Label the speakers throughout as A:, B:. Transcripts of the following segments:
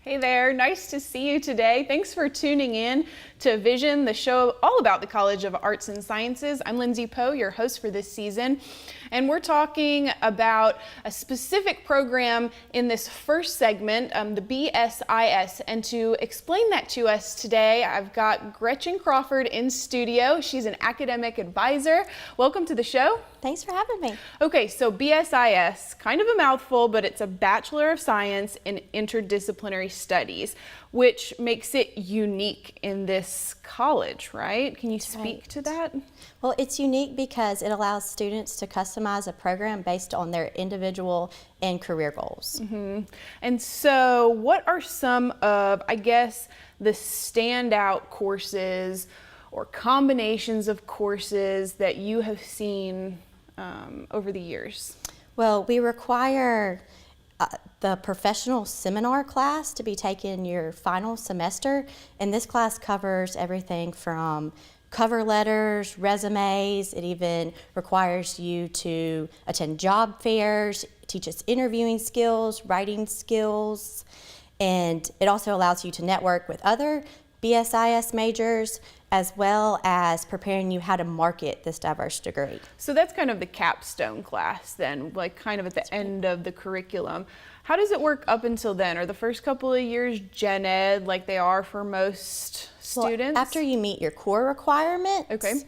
A: Hey there, nice to see you today. Thanks for tuning in to Vision, the show all about the College of Arts and Sciences. I'm Lindsay Poe, your host for this season, and we're talking about a specific program in this first segment, the BSIS. And to explain that to us today, I've got Gretchen Crawford in studio. She's an academic advisor. Welcome to the show.
B: Thanks for having me.
A: Okay, so BSIS, kind of a mouthful, but it's a Bachelor of Science in Interdisciplinary Studies, which makes it unique in this college, right? Can you speak to that?
B: Well, it's unique because it allows students to customize a program based on their individual and career goals.
A: And so what are some of, I guess, the standout courses or combinations of courses that you have seen over the years?
B: Well, we require the professional seminar class to be taken your final semester, and this class covers everything from cover letters, resumes. It even requires you to attend job fairs, teaches interviewing skills, writing skills, and it also allows you to network with other BSIS majors, as well as preparing you how to market this diverse degree.
A: So that's kind of the capstone class then, like kind of at the end of the curriculum. How does it work up until then? Are the first couple of years gen ed like they are for most students?
B: Well, after you meet your core requirements,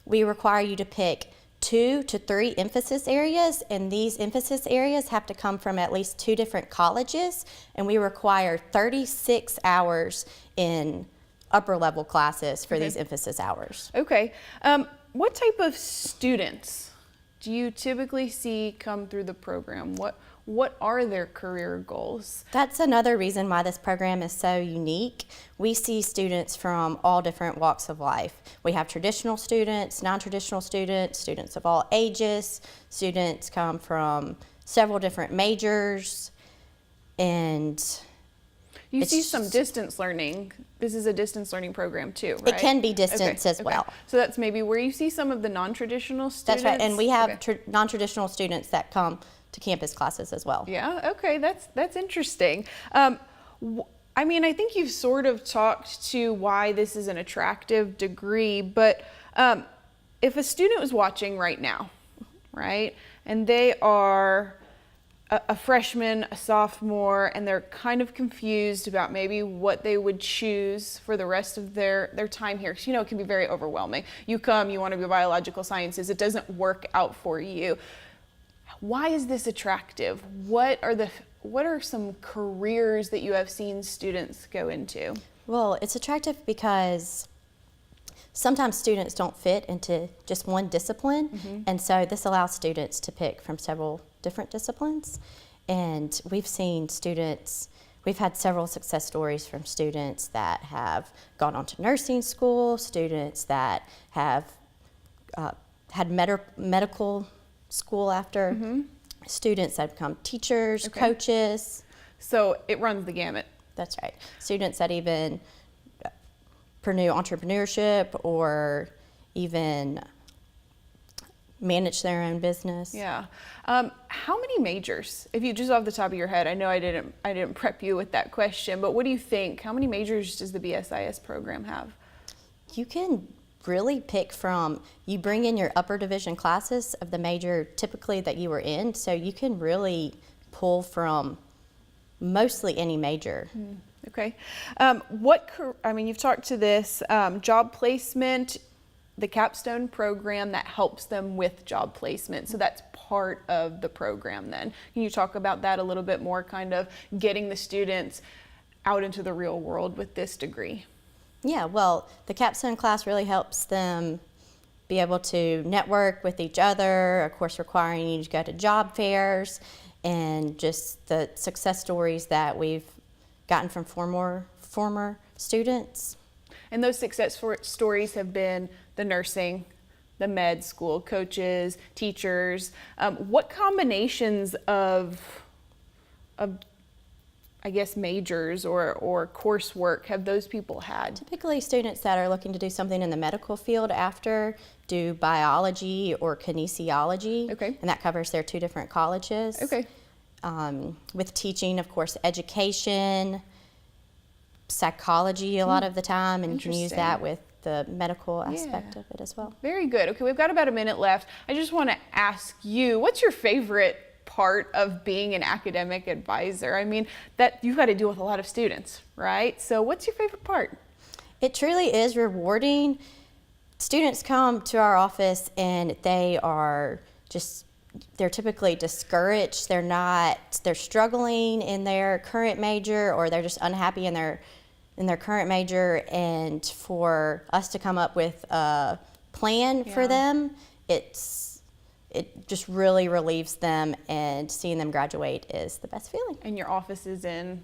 B: we require you to pick 2 to 3 emphasis areas, and these emphasis areas have to come from at least 2 different colleges, and we require 36 hours in upper level classes for these emphasis hours.
A: Okay. What type of students do you typically see come through the program? What are their career goals?
B: That's another reason why this program is so unique. We see students from all different walks of life. We have traditional students, non-traditional students, students of all ages. Students come from several different majors, and
A: you see some distance learning. This is a distance learning program too, right?
B: It can be distance as well.
A: So that's maybe where you see some of the non-traditional students?
B: That's right, and we have non-traditional students that come to campus classes as well.
A: Yeah, okay, that's interesting. I mean, I think you've sort of talked to why this is an attractive degree, but if a student was watching right now, right, and they are a freshman, a sophomore, and they're kind of confused about maybe what they would choose for the rest of their time here. So, you know, it can be very overwhelming. You come, you want to be biological sciences, it doesn't work out for you. Why is this attractive? What are some careers that you have seen students go into?
B: Well, it's attractive because sometimes students don't fit into just one discipline, and so this allows students to pick from several different disciplines. And we've had several success stories from students that have gone on to nursing school, students that have had medical school after, students that have become teachers, coaches.
A: So it runs the gamut.
B: That's right. Students that even pursue entrepreneurship or even manage their own business.
A: Yeah. How many majors? If you just off the top of your head, I know I didn't prep you with that question, but what do you think? How many majors does the BSIS program have?
B: You can really pick from, you bring in your upper division classes of the major typically that you were in, so you can really pull from mostly any major.
A: Okay. I mean, you've talked to this job placement, the Capstone program that helps them with job placement. So that's part of the program then. Can you talk about that a little bit more, kind of getting the students out into the real world with this degree?
B: Yeah, well, the Capstone class really helps them be able to network with each other, of course requiring you to go to job fairs, and just the success stories that we've gotten from former students.
A: And those success stories have been the nursing, the med school, coaches, teachers. What combinations of I guess majors or coursework have those people had?
B: Typically students that are looking to do something in the medical field after do biology or kinesiology.
A: Okay.
B: And that covers their 2 different colleges.
A: Okay.
B: With teaching, of course, education, psychology a lot of the time, and can use
A: Interesting.
B: that with the medical aspect of it as well.
A: Very good. Okay, we've got about a minute left. I just want to ask you, what's your favorite part of being an academic advisor? I mean, that you've got to deal with a lot of students, right? So what's your favorite part?
B: It truly is rewarding. Students come to our office and they're typically discouraged. They're struggling in their current major, or they're just unhappy in their current major, and for us to come up with a plan for them, it just really relieves them, and seeing them graduate is the best feeling.
A: And your office is in?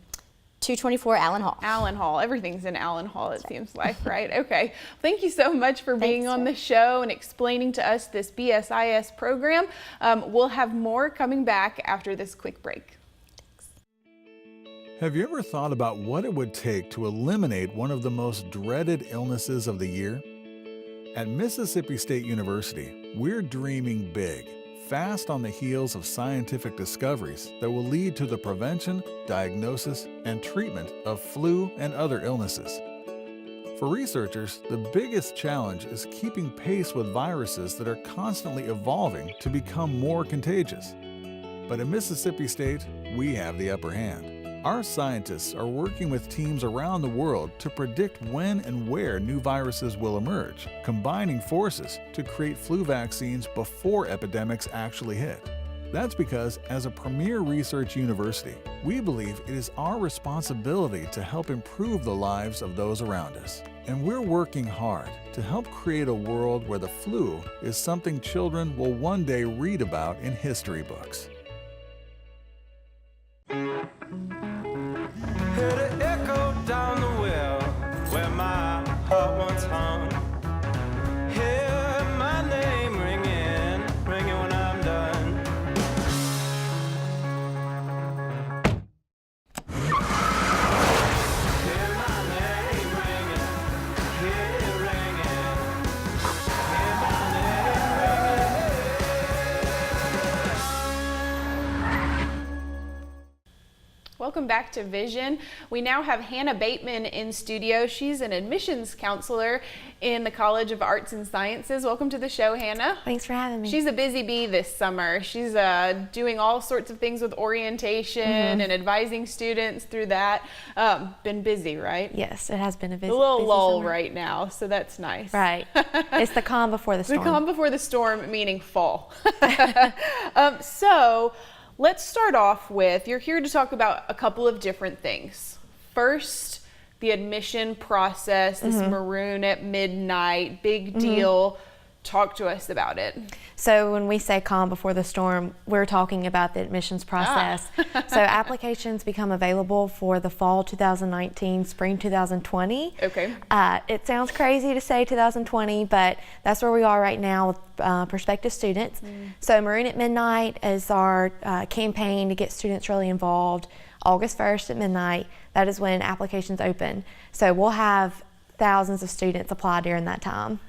B: 224 Allen Hall.
A: Allen Hall. Everything's in Allen Hall, it seems like, right? Okay. Thank you so much for being
B: Thanks,
A: on the show and explaining to us this BSIS program. We'll have more coming back after this quick break.
C: Have you ever thought about what it would take to eliminate one of the most dreaded illnesses of the year? At Mississippi State University, we're dreaming big, fast on the heels of scientific discoveries that will lead to the prevention, diagnosis, and treatment of flu and other illnesses. For researchers, the biggest challenge is keeping pace with viruses that are constantly evolving to become more contagious. But at Mississippi State, we have the upper hand. Our scientists are working with teams around the world to predict when and where new viruses will emerge, combining forces to create flu vaccines before epidemics actually hit. That's because, as a premier research university, we believe it is our responsibility to help improve the lives of those around us. And we're working hard to help create a world where the flu is something children will one day read about in history books.
D: Heard an echo down the well where my heart once hung. Hear my name ringing when I'm done. Hear my name ringing, hear it ringing. Hear my name ringing.
A: Welcome back to Vision. We now have Hannah Bateman in studio. She's an admissions counselor in the College of Arts and Sciences. Welcome to the show, Hannah.
E: Thanks for having me.
A: She's a busy bee this summer. She's doing all sorts of things with orientation and advising students through that. Been busy, right?
E: Yes, it has been a busy
A: A little
E: busy
A: lull
E: summer.
A: right now, so that's nice.
E: Right. It's the calm before the storm.
A: The calm before the storm, meaning fall. So let's start off with, you're here to talk about a couple of different things. First, the admission process, this maroon at midnight, big deal. Talk to us about it.
E: So when we say calm before the storm, we're talking about the admissions process. So applications become available for the fall 2019, spring 2020.
A: Okay.
E: It sounds crazy to say 2020, but that's where we are right now with prospective students. So Maroon at Midnight is our campaign to get students really involved. August 1st at midnight, that is when applications open. So we'll have thousands of students apply during that time.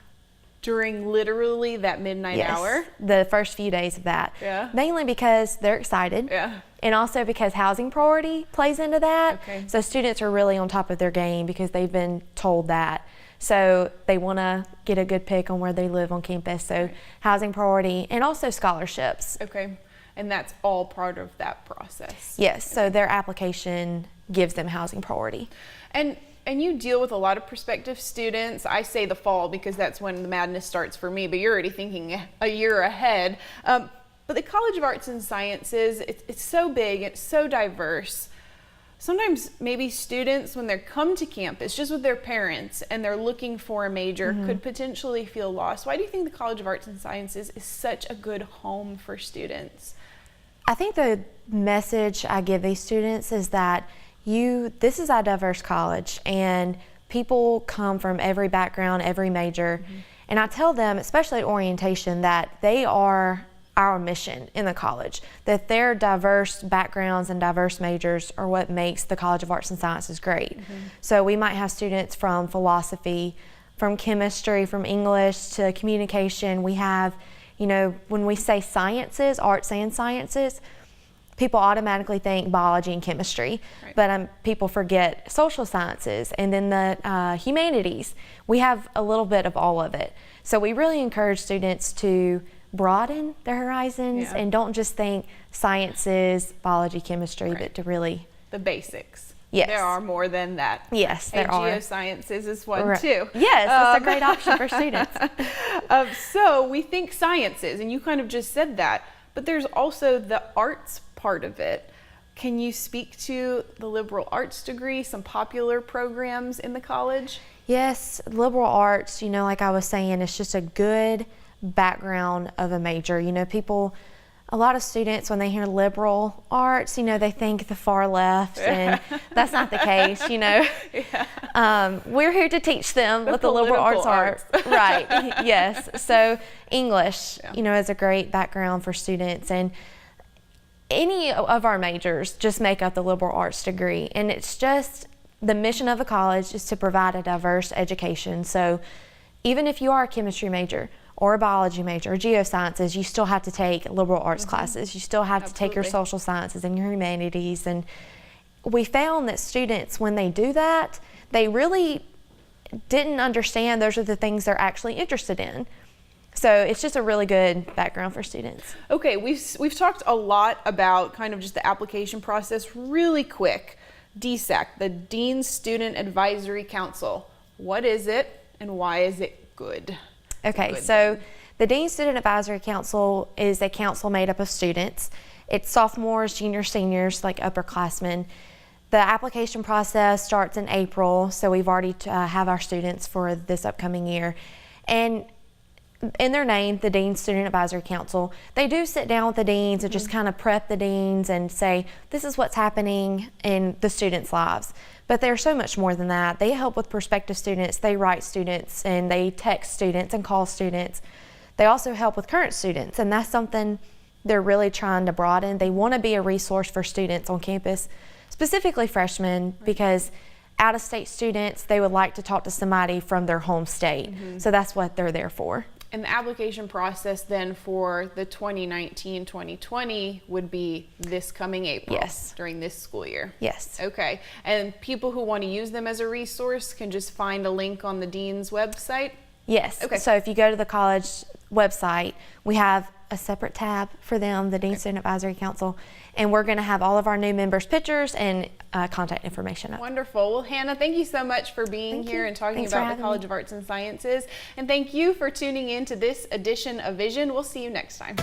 A: During literally that midnight hour?
E: The first few days of that.
A: Yeah.
E: Mainly because they're excited.
A: Yeah.
E: And also because housing priority plays into that.
A: Okay.
E: So students are really on top of their game because they've been told that. So they want to get a good pick on where they live on campus. So housing priority and also scholarships.
A: Okay. And that's all part of that process.
E: Yes. So their application gives them housing priority.
A: And you deal with a lot of prospective students. I say the fall because that's when the madness starts for me, but you're already thinking a year ahead. But the College of Arts and Sciences, it's so big, it's so diverse. Sometimes maybe students, when they come to campus just with their parents and they're looking for a major, could potentially feel lost. Why do you think the College of Arts and Sciences is such a good home for students?
E: I think the message I give these students is that this is a diverse college and people come from every background, every major. And I tell them, especially at orientation, that they are our mission in the college, that their diverse backgrounds and diverse majors are what makes the College of Arts and Sciences great. So we might have students from philosophy, from chemistry, from English to communication. We have, when we say sciences, arts and sciences, people automatically think biology and chemistry,
A: Right.
E: but people forget social sciences and then the humanities. We have a little bit of all of it. So we really encourage students to broaden their horizons
A: Yeah.
E: and don't just think sciences, biology, chemistry,
A: Right.
E: but to really,
A: The basics.
E: Yes.
A: There are more than that.
E: yes,
A: And
E: there are.
A: geosciences is one
E: Right.
A: too.
E: Yes, that's a great option for students.
A: So we think sciences, and you kind of just said that, but there's also the arts part of it. Can you speak to the liberal arts degree, some popular programs in the college?
E: Yes, liberal arts, like I was saying, it's just a good background of a major. A lot of students, when they hear liberal arts, they think the far left, and that's not the case, We're here to teach them what the liberal arts are. Right, yes. So English, is a great background for students, and any of our majors just make up the liberal arts degree, and it's just the mission of a college is to provide a diverse education. So even if you are a chemistry major or a biology major or geosciences, you still have to take liberal arts classes. You still have to take your
A: Absolutely.
E: social sciences and your humanities. And we found that students, when they do that, they really didn't understand those are the things they're actually interested in. So it's just a really good background for students.
A: Okay, we've talked a lot about kind of just the application process. Really quick, DSAC, the Dean Student Advisory Council. What is it, and why is it good?
E: Okay,
A: Good
E: so
A: thing.
E: the Dean Student Advisory Council is a council made up of students. It's sophomores, juniors, seniors, like upperclassmen. The application process starts in April, so we've already have our students for this upcoming year. And in their name, the Dean Student Advisory Council, they do sit down with the deans and just kind of prep the deans and say, this is what's happening in the students' lives. But they're so much more than that. They help with prospective students, they write students, and they text students and call students. They also help with current students, and that's something they're really trying to broaden. They want to be a resource for students on campus, specifically freshmen, because out-of-state students, they would like to talk to somebody from their home state. So that's what they're there for.
A: And the application process then for the 2019-2020 would be this coming April.
E: Yes.
A: During this school year.
E: Yes.
A: Okay. And people who want to use them as a resource can just find a link on the dean's website?
E: Yes.
A: Okay.
E: So if you go to the college website, we have a separate tab for them, the Dean Student Advisory Council, and we're going to have all of our new members' pictures and contact information up.
A: Wonderful. Well, Hannah, thank you so much for being
E: Thank
A: here
E: you.
A: and talking
E: Thanks for
A: about the
E: having
A: College
E: me.
A: of Arts and Sciences. And thank you for tuning in to this edition of Vision. We'll see you next time.